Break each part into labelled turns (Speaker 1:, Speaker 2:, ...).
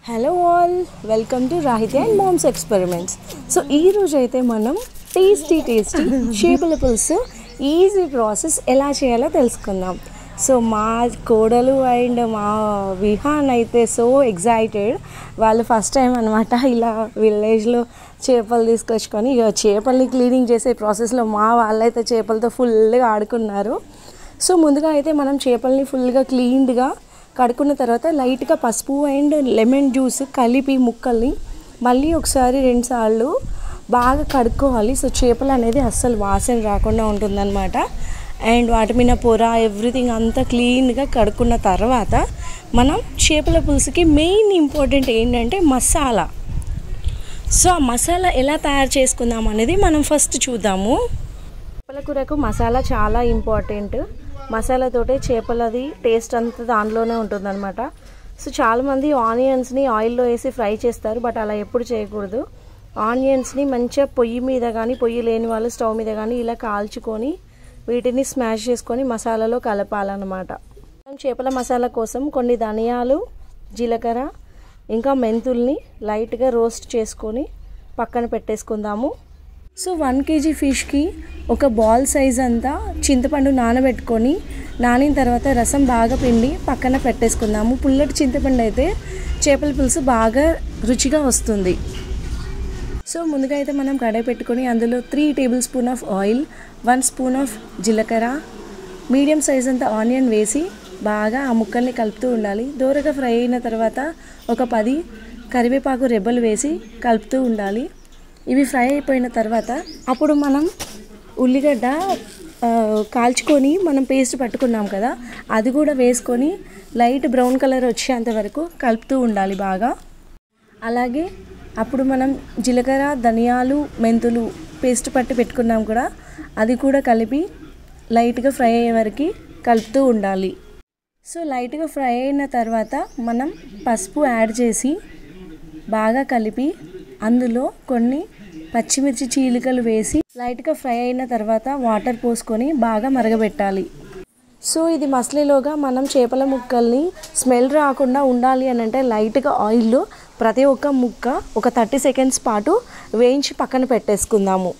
Speaker 1: Hello all, welcome to Rahiti and mom's experiments. So ఈరోజు అయితే మనం టేస్టీ చేపల పులుసు ఈజీ ప్రాసెస్ ఎలా చేయాలో తెలుసుకుందాం. సో మా కోడలు అండ్ మా విహాన్ అయితే సో ఎగ్జైటెడ్. వాళ్ళు ఫస్ట్ టైం అనమాట ఇలా విలేజ్లో చేపలు తీసుకొచ్చుకొని ఇక చేపల్ని క్లీనింగ్ చేసే ప్రాసెస్లో మా వాళ్ళైతే చేపలతో ఫుల్గా ఆడుకున్నారు. సో ముందుగా అయితే మనం చేపల్ని ఫుల్గా క్లీన్డ్గా కడుక్కున్న తర్వాత లైట్గా పసుపు అండ్ లెమన్ జ్యూస్ కలిపి ముక్కల్ని మళ్ళీ ఒకసారి 2 సార్లు బాగా కడుక్కోవాలి. సో చేపలు అనేది అస్సలు వాసన రాకుండా ఉంటుందన్నమాట. అండ్ వాటి మీద పొర ఎవ్రీథింగ్ అంతా క్లీన్గా కడుక్కున్న తర్వాత మనం చేపల పులుసుకి మెయిన్ ఇంపార్టెంట్ ఏంటంటే మసాలా. సో ఆ మసాలా ఎలా తయారు చేసుకుందాం అనేది మనం ఫస్ట్ చూద్దాము. చేపల కూరకు మసాలా చాలా ఇంపార్టెంట్. మసాలాతోటే చేపలది టేస్ట్ అంతా దాంట్లోనే ఉంటుందన్నమాట. సో చాలామంది ఆనియన్స్ని ఆయిల్లో వేసి ఫ్రై చేస్తారు, బట్ అలా ఎప్పుడు చేయకూడదు. ఆనియన్స్ని మంచిగా పొయ్యి మీద కానీ, పొయ్యి లేని వాళ్ళు స్టవ్ మీద కానీ ఇలా కాల్చుకొని వీటిని స్మాష్ చేసుకొని మసాలాలో కలపాలన్నమాట. చేపల మసాలా కోసం కొన్ని ధనియాలు, జీలకర్ర ఇంకా మెంతుల్ని లైట్గా రోస్ట్ చేసుకొని పక్కన పెట్టేసుకుందాము. సో 1 kg ఫిష్కి ఒక బాల్ సైజ్ అంతా చింతపండు నానిన తర్వాత రసం బాగా పిండి పక్కన పెట్టేసుకుందాము. పుల్లటి చింతపండు అయితే చేపల పులుసు బాగా రుచిగా వస్తుంది. సో ముందుగా అయితే మనం కడాయి పెట్టుకొని అందులో 3 table spoon of oil, 1 spoon of జీలకర్ర, మీడియం సైజ్ అంతా ఆనియన్ వేసి బాగా ఆ ముక్కల్ని కలుపుతూ ఉండాలి. దూరగా ఫ్రై అయిన తర్వాత ఒక 10 కరివేపాకు రెబ్బలు వేసి కలుపుతూ ఉండాలి. ఇవి ఫ్రై అయిపోయిన తర్వాత అప్పుడు మనం ఉల్లిగడ్డ కాల్చుకొని మనం పేస్ట్ పట్టుకున్నాం కదా, అది కూడా వేసుకొని లైట్ బ్రౌన్ కలర్ వచ్చేంత వరకు కలుపుతూ ఉండాలి బాగా. అలాగే అప్పుడు మనం జీలకర్ర, ధనియాలు, మెంతులు పేస్ట్ పట్టి పెట్టుకున్నాం కూడా, అది కూడా కలిపి లైట్గా ఫ్రై అయ్యే వరకు కలుపుతూ ఉండాలి. సో లైట్గా ఫ్రై అయిన తర్వాత మనం పసుపు యాడ్ చేసి బాగా కలిపి అందులో కొన్ని పచ్చిమిర్చి చీలికలు వేసి లైట్గా ఫ్రై అయిన తర్వాత వాటర్ పోసుకొని బాగా మరగబెట్టాలి. సో ఇది మసలేలోగా మనం చేపల ముక్కల్ని స్మెల్ రాకుండా ఉండాలి అని అంటే లైట్గా ఆయిల్లో ప్రతి ఒక్క ముక్క ఒక 30 సెకండ్స్ పాటు వేయించి పక్కన పెట్టేసుకుందాము.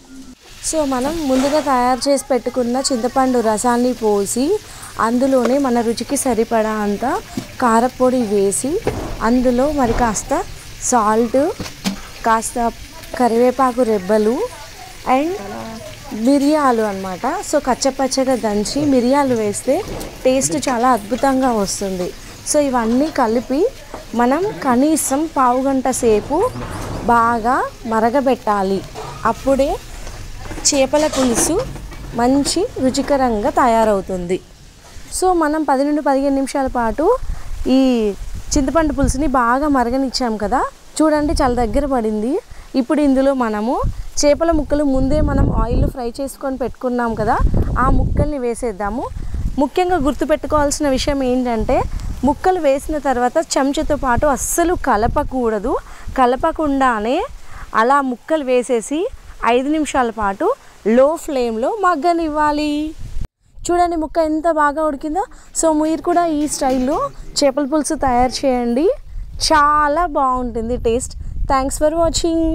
Speaker 1: సో మనం ముందుగా తయారు చేసి పెట్టుకున్న చింతపండు రసాన్ని పోసి అందులోనే మన రుచికి సరిపడా అంత కారపొడి వేసి అందులో మరి కాస్త సాల్ట్, కాస్త కరివేపాకు రెబ్బలు అండ్ మిరియాలు అన్నమాట. సో కచ్చపచ్చగా దంచి మిరియాలు వేస్తే టేస్ట్ చాలా అద్భుతంగా వస్తుంది. సో ఇవన్నీ కలిపి మనం కనీసం పావు గంట సేపు బాగా మరగబెట్టాలి. అప్పుడే చేపల పులుసు మంచి రుచికరంగా తయారవుతుంది. సో మనం 10 నుండి 15 నిమిషాల పాటు ఈ చింతపండు పులుసుని బాగా మరగనిచ్చాం కదా, చూడండి చాలా దగ్గర పడింది. ఇప్పుడు ఇందులో మనము చేపల ముక్కలు ముందే మనం ఆయిల్లో ఫ్రై చేసుకొని పెట్టుకున్నాం కదా, ఆ ముక్కల్ని వేసేద్దాము. ముఖ్యంగా గుర్తుపెట్టుకోవాల్సిన విషయం ఏంటంటే ముక్కలు వేసిన తర్వాత చెంచాతో పాటు అస్సలు కలపకూడదు. కలపకుండానే అలా ముక్కలు వేసేసి 5 నిమిషాల పాటు లో ఫ్లేమ్లో మగ్గనివ్వాలి. చూడండి ముక్క ఎంత బాగా ఉడికిందో. సో మీరు కూడా ఈ స్టైల్లో చేపల పులుసు తయారు చేయండి, చాలా బాగుంటుంది టేస్ట్. Thanks for watching.